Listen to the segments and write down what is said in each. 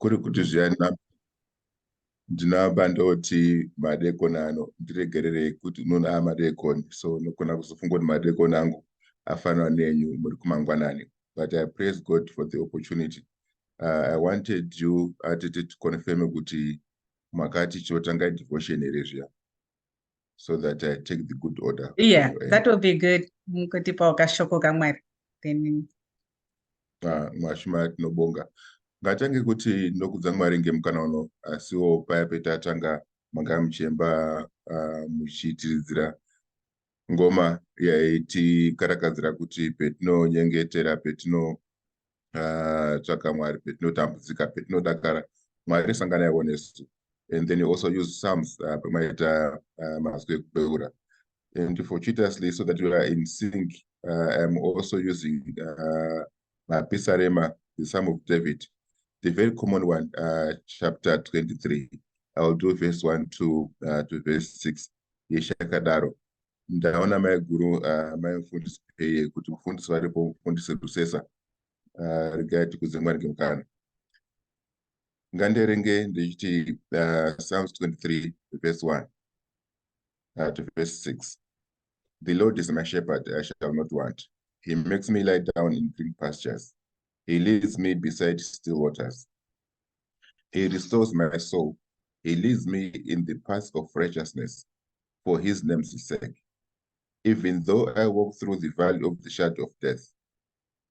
kuri kuti zviyana ndinamba ndoti madekoni ano ndiregererei kuti nuna amadekoni, so nokona kuzofunga kuti madekoni angu afanana nenyu muri kumangwanani. But I praise God for the opportunity. I wanted you to confirm kuti makati chotanga devotion here zviya, so that I take the good order. Yeah, that would be good. Kuti pa ukashoko kamwari. Then mwashima tinobonga. Ngatange kuti ndokudza Mwari ngemukana uno, asiwo paya petatanga manga muchemba muchitiridzira ngoma yaitikarakadzira kuti petinonyengetera, tsvaka Mwari, petinotambudzika, petinodakara, Mwari sangana iwo nesu. And then you also use Psalms pamaita mazwi ekubeura. And fortuitously, so that we are in sync, I'm also using Mapisarema, the Psalm of David, the very common one, chapter 23. I'll do verse 1 to verse 6. Yeshakadaro. Ndaona mai guru mai mfundisi peye kuti mfundisi varipo mfundisi rusesa regai tikudze Mwari ngemukana. Nganderenge ndichiti Psalms 23 verse 1 to verse 6. The Lord is my shepherd, I shall not want. He makes me lie down in green pastures. He leads me beside still waters. He restores my soul. He leads me in the paths of righteousness for his name's sake. Even though I walk through the valley of the shadow of death,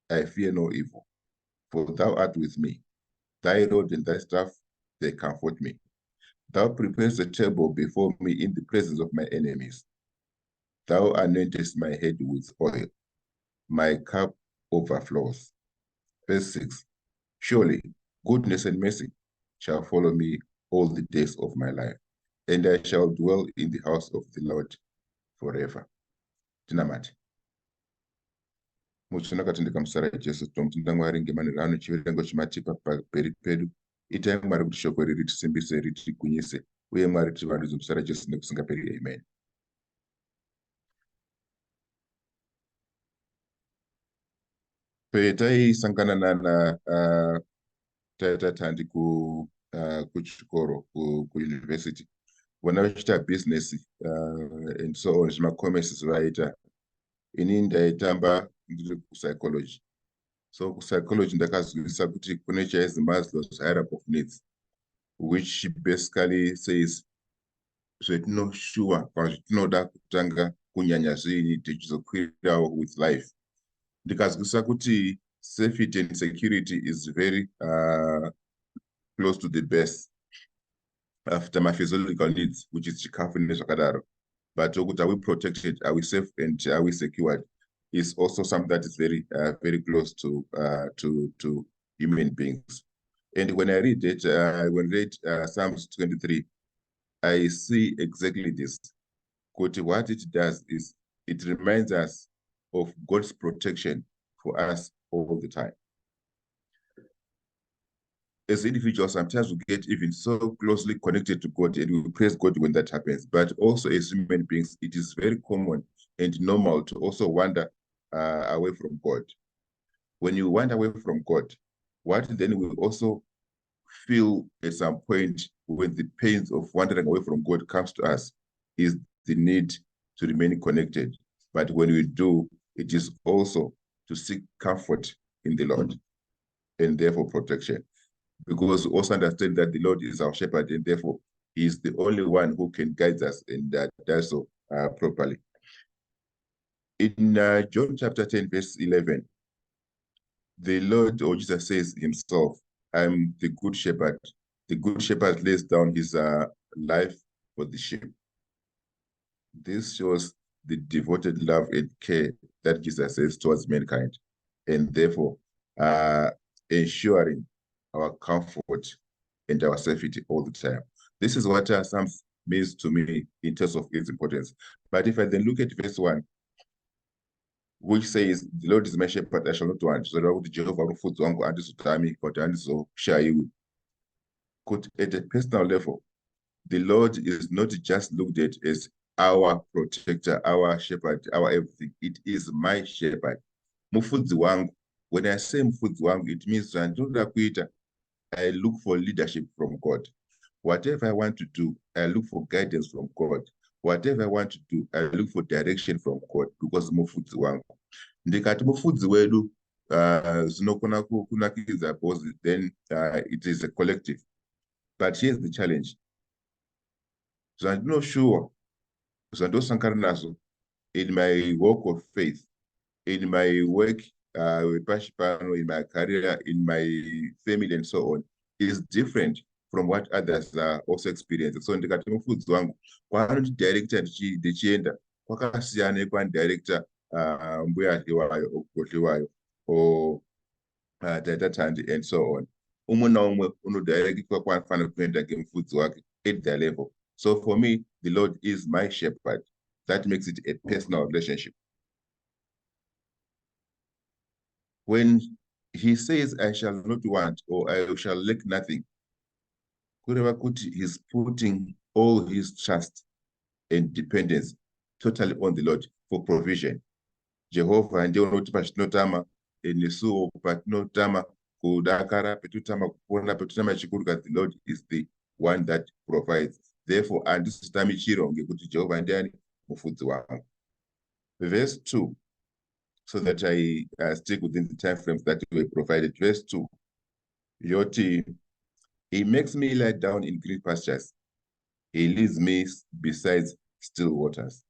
I fear no evil, for thou art with me. Thy rod and thy staff, they comfort me. Thou preparest a table before me in the presence of my enemies. Thou anointest my head with oil. My cup overflows. Verse 6. Surely goodness and mercy shall follow me all the days of my life, and I shall dwell in the house of the Lord forever. Tinamati. Muchinaka ndikamusara Jesu tomutenda Mwari ngemanhero ano chiverengo chimatipa pamberi pedu. Itai Mwari kuti shoko riri tisimbise, ritigwinyise, uye Mwari tivandudze musara Jesu nekusingaperi. Amen. Petaisangana nana tatandi kuchikoro kuuniversity, vona vachiita business and so on, zvimacommerces vaita. Ini ndaitamba ndiri kupsychology. So kupsychology ndakazwisisa kuti kune chaizi Maslow's hierarchy of needs, which basically says zvetinoshuwa pazvetinoda kutanga kunyanya zviini tichizokwirawo with life. Ndikazwisisa kuti safety and security is very close to the base after my physiological needs, which is chikafu nezvakadaro. But are we protected, are we safe, and are we secured, is also something that is very very close to human beings. And when I read it, when I read Psalms 23, I see exactly this. What it does is it reminds us of God's protection for us all the time. As individuals, sometimes we get even so closely connected to God and we praise God when that happens. But also as human beings, it is very common and normal to also wander away from God. When you wander away from God, what then we also feel at some point when the pains of wandering away from God comes to us is the need to remain connected. But when we do, it is also to seek comfort in the Lord and therefore protection. Because we also understand that the Lord is our shepherd and therefore he is the only one who can guide us and does so properly. In John chapter 10, verse 11, the Lord or Jesus says himself, I am the good shepherd. The good shepherd lays down his life for the sheep. This shows the devoted love and care that Jesus has towards mankind, and therefore ensuring our comfort and our safety all the time. This is what Psalms means to me in terms of its importance. But if I then look at verse 1, which says, the Lord is my shepherd, I shall not want. So Jehovah at a personal level, the Lord is not just looked at as our protector, our shepherd, our everything. It is my shepherd. Mufudzi wangu. When I say mufudzi wangu, it means I look for leadership from God. Whatever I want to do, I look for guidance from God. Whatever I want to do, I look for direction from God, because mufudzi wangu. Ndikati mufudzi wedu zinokona kunakidza, because then it is a collective. But here's the challenge. So I'm not sure. So ndosangana nazo in my walk of faith, in my work with Pashipano, in my career, in my family, and so on, is different from what others are also experiencing. So ndikati mufudzi wangu kwaanoti director ndichienda kwakasiyana nekwandirector mbuya hliwayo, ogodliwayo, or tata Tandi, and so on. Umwe naumwe unodirectwa kwafanira kuenda ngemufudzi wake at their level. So for me, the Lord is my shepherd. That makes it a personal relationship. When he says, I shall not want, or I shall lack nothing, he's putting all his trust and dependence totally on the Lord for provision. Jehovah ndiye unoti pazvinotama, nesuwo patinotama kudakara, petutama kupona, petutama chikuruka, the Lord is the one that provides. Therefore, handisitami chiro ngekuti Jehovah ndiani mufudzi wangu. Verse 2, so that I stick within the time frames that were provided. Verse 2, yoti, he makes me lie down in green pastures. He leads me beside still waters.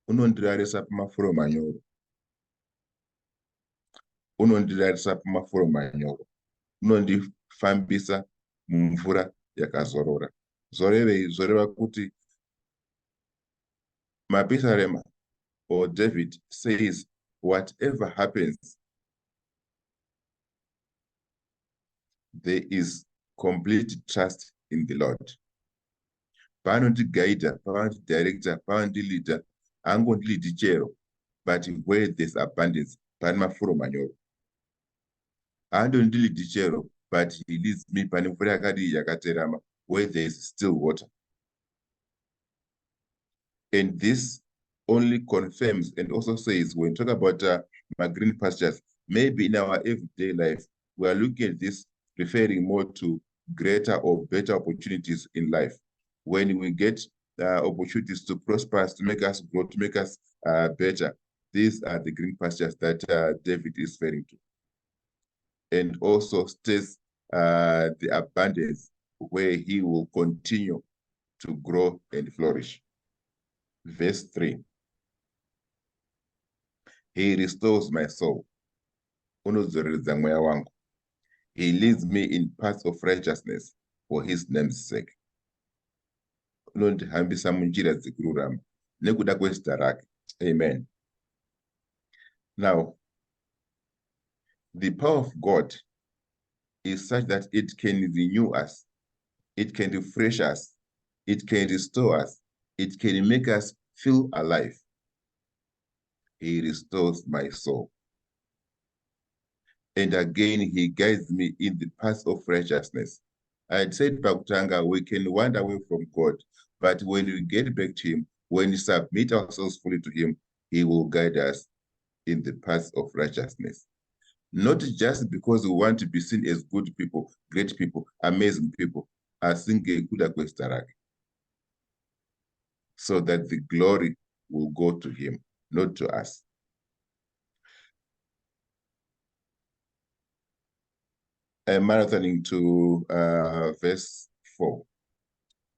Unondirarisa pamafuro manyoro. Unondirarisa pamafuro manyoro. Unondifambisa mumvura yakazorora. Zoreva kuti Mapisarema, or David, says, whatever happens, there is complete trust in the Lord. Paanondigaida, paanondidirector, paanondilida, angondilidi chero, but where there's abundance, pane mafuro manyoro. Andondilidi chero, but he leads me pane mvura yakadii yakaterama, where there is still water. And this only confirms and also says, when we talk about my green pastures, maybe in our everyday life, we are looking at this referring more to greater or better opportunities in life. When we get opportunities to prosper, to make us grow, to make us better, these are the green pastures that David is referring to. And also states the abundance where he will continue to grow and flourish. Verse 3, he restores my soul. He leads me in paths of righteousness for his name's sake. Amen. Now, the power of God is such that it can renew us, it can refresh us, it can restore us, it can make us feel alive. He restores my soul. And again, he guides me in the path of righteousness. I had said, Pakutanga, we can wander away from God, but when we get back to him, when we submit ourselves fully to him, he will guide us in the path of righteousness. Not just because we want to be seen as good people, great people, amazing people, so that the glory will go to him, not to us. I'm marathoning to verse 4.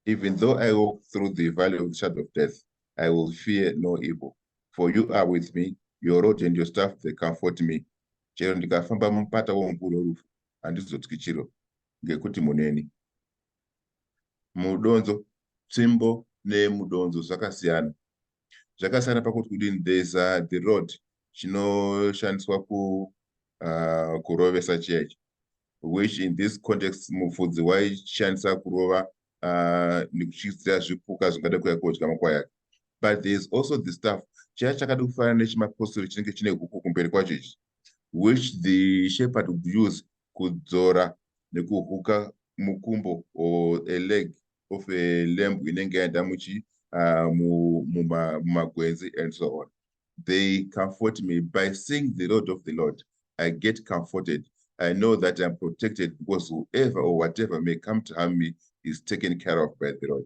Even though I walk through the valley of the shadow of death, I will fear no evil. For you are with me, your rod and your staff, they comfort me. Chero ndikafamba mupata womukuru rufu, handizotyi chiro, ngekuti muneni. Mudonzo, tsvimbo nemudonzo zvakasiyana. Zvakasiyana pakuti kudini, there's the rod chinoshandiswa kurovesa chechi, which in this context mufudzi waishandisa kurova nekuchidzira zvipuka zvingada kuuya kodya makwai ake. But there's also the staff chiya chakada kufanana nechimapostori chinenge chine huku kumberi kwacho ichi, which the shepherd would use kudzora nekuhuka mukumbo or a leg of a lamb inenge yaenda mumagwenzi and so on. They comfort me by seeing the rod of the Lord. I get comforted I know that I'm protected because whoever or whatever may come to harm me is taken care of by the Lord.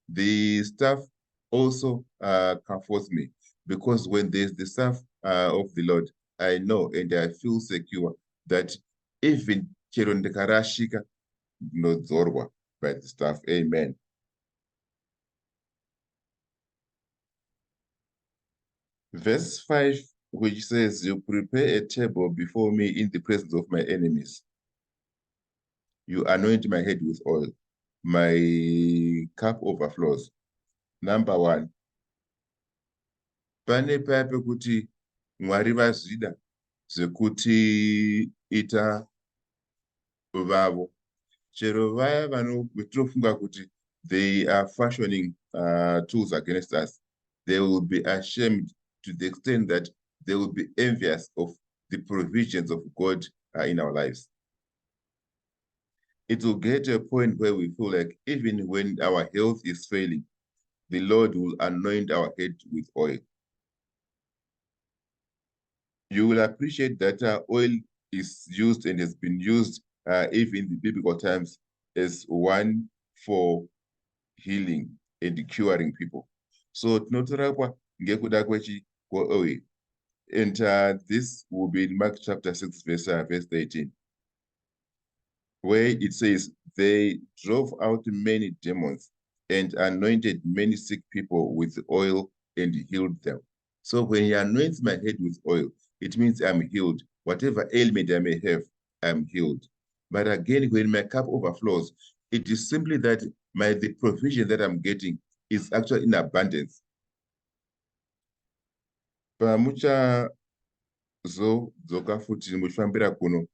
The staff also comforts me, because when there's the staff of the Lord, I know and I feel secure that even chero ndikarashika ndinodzorwa by the staff. Amen. Verse 5, which says, you prepare a table before me in the presence of my enemies. You anoint my head with oil. My cup overflows. Number one, pane paya pekuti Mwari vazvida zvekuti ita vavo. Chero vaya vetinofunga kuti they are fashioning tools against us, they will be ashamed to the extent that they will be envious of the provisions of God in our lives. It will get to a point where we feel like even when our health is failing, the Lord will anoint our head with oil. You will appreciate that oil is used and has been used even in the biblical times as one for healing and curing people. So tinotorapwa ngekuda kweoil. And this will be in Mark chapter 6, verse 13. Where it says, they drove out many demons and anointed many sick people with oil and healed them. So when he anoints my head with oil, it means I'm healed. Whatever ailment I may have, I'm healed. But again, when my cup overflows, it is simply that the provision that I'm getting is actually in abundance. Pamucha dzoka futi muchifambira kuno,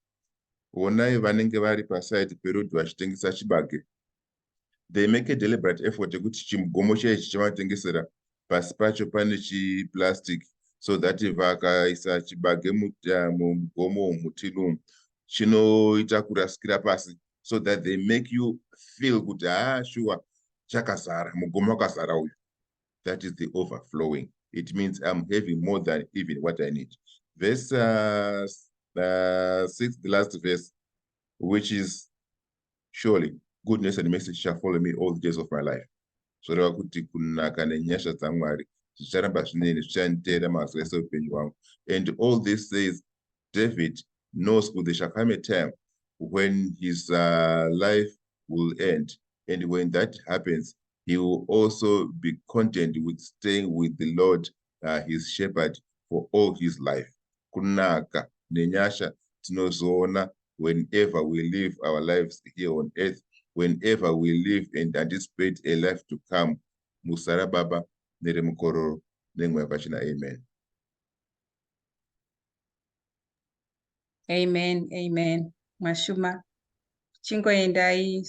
onai vanenge vari paside peroad vachitengesa chibage. They make a deliberate effort yekuti chimugomo chechi chavatengesera pasi pacho pane chiplastic, so that vakaisa chibage mugomo mutilu chinoita kurasikira pasi, so that they make you feel kuti sure chakazara, mugomo wakazara uyu. That is the overflowing. It means I'm having more than even what I need. Verse 6, the last verse, which is, surely goodness and mercy shall follow me all the days of my life. Zvoreva kuti kunaka nenyasha dzaMwari zvicharamba zvineni zvichanditeera mazuva ese upenyu hwangu. And all this says, David knows that there shall come a time when his life will end. And when that happens, he will also be content with staying with the Lord, his shepherd, for all his life. Kunaka nenyasha tinozoona whenever we live our lives here on earth, whenever we live and anticipate a life to come. Musara Baba, Neremukororo, Nengwe Pachina. Amen. Amen. Amen. Mashuma. Chingoendai